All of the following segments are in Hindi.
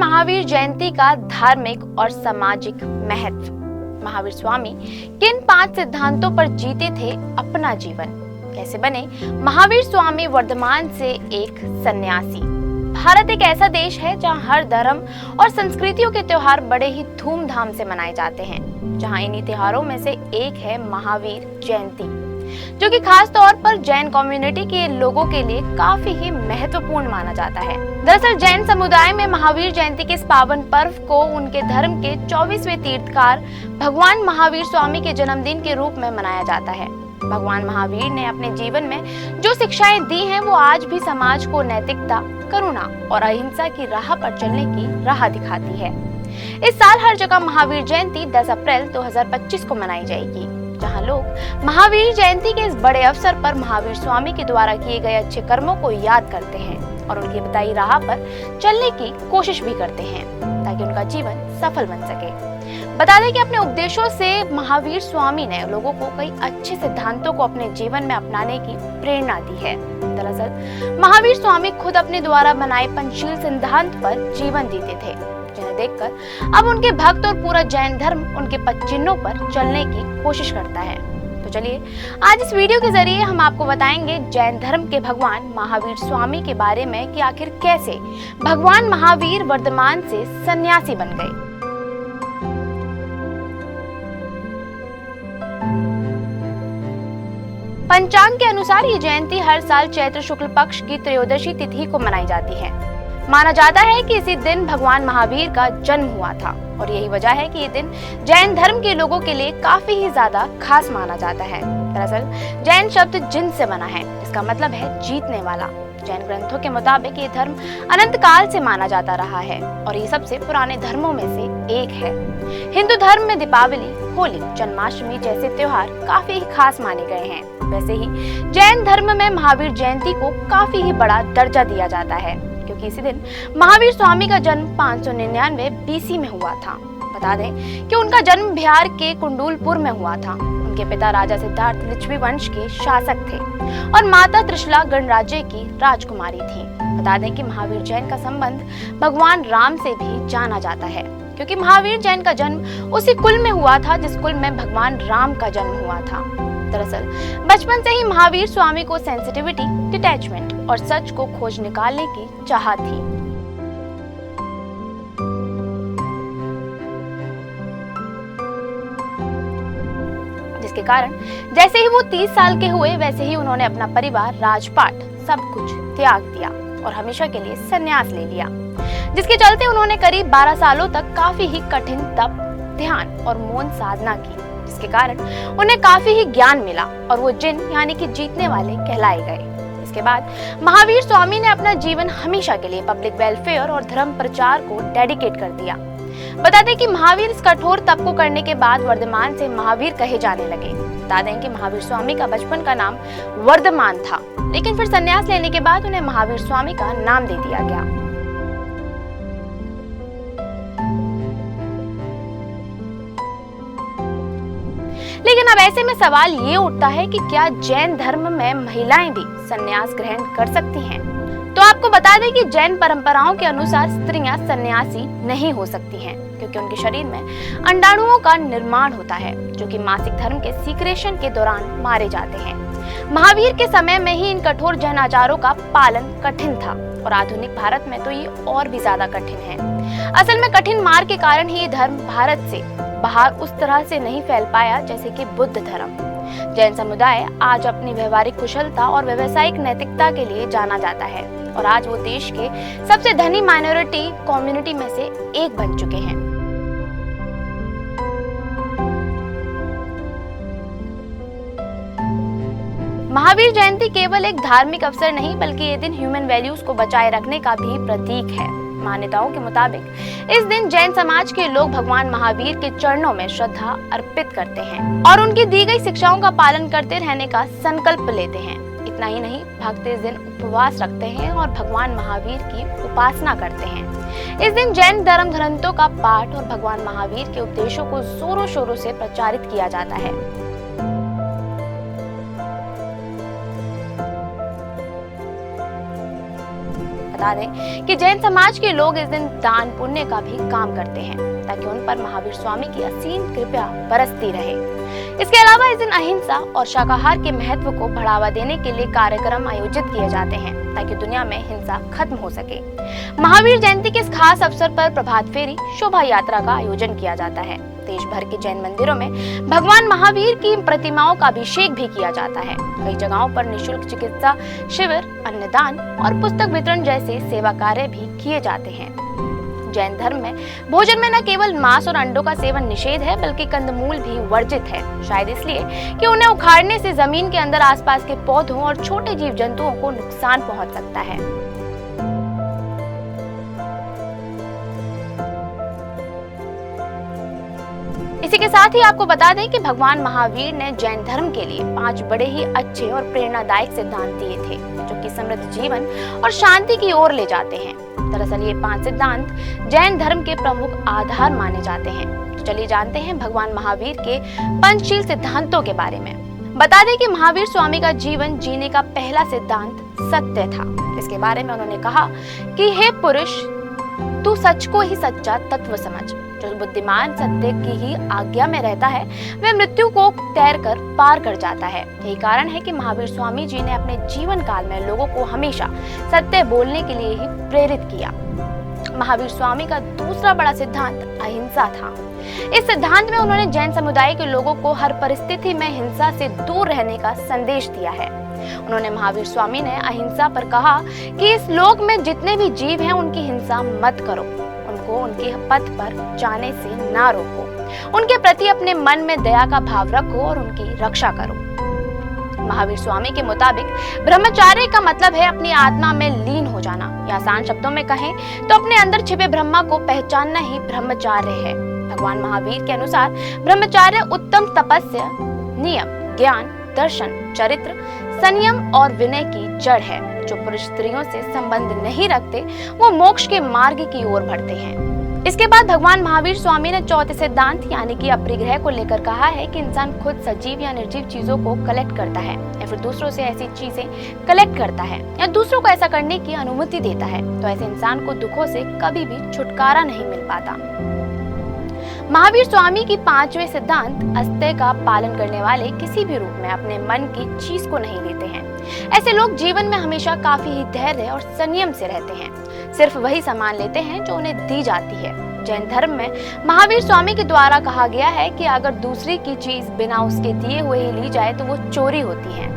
महावीर जयंती का धार्मिक और सामाजिक महत्व। महावीर स्वामी किन 5 सिद्धांतों पर जीते थे अपना जीवन? कैसे बने महावीर स्वामी वर्धमान से एक सन्यासी? भारत एक ऐसा देश है जहां हर धर्म और संस्कृतियों के त्योहार बड़े ही धूमधाम से मनाए जाते हैं। जहां इन्हीं त्योहारों में से एक है महावीर जयंती, जो कि खास तौर पर जैन कम्युनिटी के लोगों के लिए काफी ही महत्वपूर्ण माना जाता है। दरअसल जैन समुदाय में महावीर जयंती के इस पावन पर्व को उनके धर्म के 24वें तीर्थकार भगवान महावीर स्वामी के जन्मदिन के रूप में मनाया जाता है। भगवान महावीर ने अपने जीवन में जो शिक्षाएं दी हैं, वो आज भी समाज को नैतिकता, करुणा और अहिंसा की राह पर चलने की राह दिखाती है। इस साल हर जगह महावीर जयंती 10 अप्रैल 2025 को मनाई जाएगी, जहां लोग महावीर जयंती के इस बड़े अवसर पर महावीर स्वामी के द्वारा किए गए अच्छे कर्मों को याद करते हैं और उनकी बताई राह पर चलने की कोशिश भी करते हैं, ताकि उनका जीवन सफल बन सके। बता दें कि अपने उपदेशों से महावीर स्वामी ने लोगों को कई अच्छे सिद्धांतों को अपने जीवन में अपनाने की प्रेरणा दी है। दरअसल महावीर स्वामी खुद अपने द्वारा बनाए पंचशील सिद्धांत पर जीवन जीते थे, जिन्हें देखकर अब उनके भक्त और पूरा जैन धर्म उनके पद चिन्हों पर चलने की कोशिश करता है। तो चलिए आज इस वीडियो के जरिए हम आपको बताएंगे जैन धर्म के भगवान महावीर स्वामी के बारे में कि आखिर कैसे भगवान महावीर वर्धमान से सन्यासी बन गए। पंचांग के अनुसार ये जयंती हर साल चैत्र शुक्ल पक्ष की त्रयोदशी तिथि को मनाई जाती है। माना जाता है कि इसी दिन भगवान महावीर का जन्म हुआ था और यही वजह है कि ये दिन जैन धर्म के लोगों के लिए काफी ही ज्यादा खास माना जाता है। दरअसल जैन शब्द जिन से बना है, जिसका मतलब है जीतने वाला। जैन ग्रंथों के मुताबिक ये धर्म अनंत काल से माना जाता रहा है और ये सबसे पुराने धर्मों में से एक है। हिंदू धर्म में दीपावली, होली, जन्माष्टमी जैसे त्योहार काफी ही खास माने गए हैं। वैसे ही जैन धर्म में महावीर जयंती को काफी ही बड़ा दर्जा दिया जाता है, क्योंकि इसी दिन महावीर स्वामी का जन्म 599 BC में हुआ था। बता दें कि उनका जन्म बिहार के कुंडुलपुर में हुआ था। उनके पिता राजा सिद्धार्थ लिच्छवी वंश के शासक थे और माता त्रिशला गणराज्य की राजकुमारी थी। बता दें कि महावीर जैन का संबंध भगवान राम से भी जाना जाता है, क्योंकि महावीर जैन का जन्म उसी कुल में हुआ था जिस कुल में भगवान राम का जन्म हुआ था। दरअसल बचपन से ही महावीर स्वामी को सेंसिटिविटी, डिटैचमेंट और सच को खोज निकालने की चाहत थी। जिसके कारण जैसे ही वो 30 साल के हुए, वैसे ही उन्होंने अपना परिवार, राजपाट सब कुछ त्याग दिया और हमेशा के लिए संन्यास ले लिया, जिसके चलते उन्होंने करीब 12 सालों तक काफी ही कठिन तप, ध्यान और मौन साधना की, जिसके कारण उन्हें काफी ही ज्ञान मिला और वो जिन यानी कि जीतने वाले कहलाए गए। इसके बाद महावीर स्वामी ने अपना जीवन हमेशा के लिए पब्लिक वेलफेयर और धर्म प्रचार को डेडिकेट कर दिया। बता दें कि महावीर इस कठोर तप को करने के बाद वर्धमान से महावीर कहे जाने लगे। बता दें कि महावीर स्वामी का बचपन का नाम वर्धमान था, लेकिन फिर संन्यास लेने के बाद उन्हें महावीर स्वामी का नाम दे दिया गया। लेकिन अब ऐसे में सवाल ये उठता है कि क्या जैन धर्म में महिलाएं भी संन्यास ग्रहण कर सकती हैं? तो आपको बता दें कि जैन परंपराओं के अनुसार स्त्रियां सन्यासी नहीं हो सकती हैं, क्योंकि उनके शरीर में अंडाणुओं का निर्माण होता है, जो कि मासिक धर्म के सीक्रेशन के दौरान मारे जाते हैं। महावीर के समय में ही इन कठोर जैन आचारों का पालन कठिन था और आधुनिक भारत में तो ये और भी ज्यादा कठिन है। असल में कठिन मार्ग के कारण ही ये धर्म भारत से बाहर उस तरह से नहीं फैल पाया जैसे कि बुद्ध धर्म। जैन समुदाय आज अपनी व्यवहारिक कुशलता और व्यावसायिक नैतिकता के लिए जाना जाता है और आज वो देश के सबसे धनी माइनॉरिटी कम्युनिटी में से एक बन चुके हैं। महावीर जयंती केवल एक धार्मिक अवसर नहीं, बल्कि ये दिन ह्यूमन वैल्यूज को बचाए रखने का भी प्रतीक है। मान्यताओं के मुताबिक इस दिन जैन समाज के लोग भगवान महावीर के चरणों में श्रद्धा अर्पित करते हैं और उनकी दी गई शिक्षाओं का पालन करते रहने का संकल्प लेते हैं। इतना ही नहीं, भक्त इस दिन उपवास रखते हैं और भगवान महावीर की उपासना करते हैं। इस दिन जैन धर्म ग्रंथों का पाठ और भगवान महावीर के उपदेशों को जोरों शोरों से प्रचारित किया जाता है। बता दें कि जैन समाज के लोग इस दिन दान पुण्य का भी काम करते हैं ताकि उन पर महावीर स्वामी की असीम कृपा बरसती रहे। इसके अलावा इस दिन अहिंसा और शाकाहार के महत्व को बढ़ावा देने के लिए कार्यक्रम आयोजित किए जाते हैं ताकि दुनिया में हिंसा खत्म हो सके। महावीर जयंती के इस खास अवसर पर प्रभात फेरी शोभा यात्रा का आयोजन किया जाता है। देश भर के जैन मंदिरों में भगवान महावीर की प्रतिमाओं का अभिषेक भी किया जाता है। कई जगहों पर निःशुल्क चिकित्सा शिविर, अन्नदान और पुस्तक वितरण जैसे सेवा कार्य भी किए जाते हैं। जैन धर्म में भोजन में न केवल मांस और अंडों का सेवन निषेध है बल्कि कंदमूल भी वर्जित है, शायद इसलिए कि उन्हें उखाड़ने से जमीन के अंदर आसपास के पौधों और छोटे जीव जंतुओं को नुकसान पहुंच सकता है। इसी के साथ ही आपको बता दें कि भगवान महावीर ने जैन धर्म के लिए 5 बड़े ही अच्छे और प्रेरणादायक सिद्धांत दिए थे जो कि समृद्ध जीवन और शांति की ओर ले जाते हैं। दरअसल ये 5 सिद्धांत जैन धर्म के प्रमुख आधार माने जाते हैं। तो चलिए जानते हैं भगवान महावीर के पंचशील सिद्धांतों के बारे में। बता दें कि महावीर स्वामी का जीवन जीने का पहला सिद्धांत सत्य था। इसके बारे में उन्होंने कहा कि हे पुरुष, तू सच को ही सच्चा तत्व समझ। जो बुद्धिमान सत्य की ही आज्ञा में रहता है वह मृत्यु को तैरकर पार कर जाता है। यही कारण है कि महावीर स्वामी जी ने अपने जीवन काल में लोगों को हमेशा सत्य बोलने के लिए ही प्रेरित किया। महावीर स्वामी का दूसरा बड़ा सिद्धांत अहिंसा था। इस सिद्धांत में उन्होंने जैन समुदाय के लोगों को हर परिस्थिति में हिंसा से दूर रहने का संदेश दिया है। उन्होंने महावीर स्वामी ने अहिंसा पर कहा कि इस लोक में जितने भी जीव हैं उनकी हिंसा मत करो, उनको उनके पथ पर जाने से ना रोको, उनके प्रति अपने मन में दया का भाव रखो और उनकी रक्षा करो। महावीर स्वामी के मुताबिक ब्रह्मचार्य का मतलब है अपनी आत्मा में लीन हो जाना, या आसान शब्दों में कहें तो अपने अंदर छिपे ब्रह्मा को पहचानना ही ब्रह्मचार्य है। भगवान महावीर के अनुसार ब्रह्मचार्य उत्तम तपस्या, नियम, ज्ञान, दर्शन, चरित्र, संयम और विनय की जड़ है। जो पुरुष स्त्रियों से संबंध नहीं रखते वो मोक्ष के मार्ग की ओर बढ़ते हैं। इसके बाद भगवान महावीर स्वामी ने चौथे सिद्धांत यानी कि अपरिग्रह को लेकर कहा है कि इंसान खुद सजीव या निर्जीव चीजों को कलेक्ट करता है या फिर दूसरों से ऐसी चीजें कलेक्ट करता है या दूसरों को ऐसा करने की अनुमति देता है, तो ऐसे इंसान को दुखों से कभी भी छुटकारा नहीं मिल पाता। महावीर स्वामी की 5वें सिद्धांत अस्तेय का पालन करने वाले किसी भी रूप में अपने मन की चीज को नहीं लेते हैं। ऐसे लोग जीवन में हमेशा काफी ही धैर्य और संयम से रहते हैं, सिर्फ वही सामान लेते हैं जो उन्हें दी जाती है। जैन धर्म में महावीर स्वामी के द्वारा कहा गया है कि अगर दूसरी की चीज बिना उसके दिए हुए ही ली जाए तो वो चोरी होती है।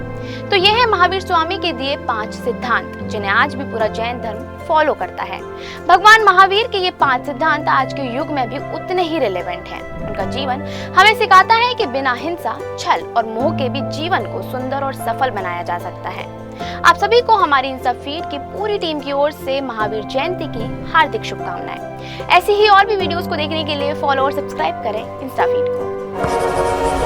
तो यह है महावीर स्वामी के दिए 5 सिद्धांत जिन्हें आज भी पूरा जैन धर्म फॉलो करता है। भगवान महावीर के ये 5 सिद्धांत आज के युग में भी उतने ही रिलेवेंट हैं। उनका जीवन हमें सिखाता है कि बिना हिंसा, छल और मोह के भी जीवन को सुंदर और सफल बनाया जा सकता है। आप सभी को हमारी इंस्टा फीड की पूरी टीम की ओर से महावीर जयंती की हार्दिक शुभकामनाएं। ऐसी ही और भी वीडियोस को देखने के लिए फॉलो और सब्सक्राइब करें इंस्टा फीड को।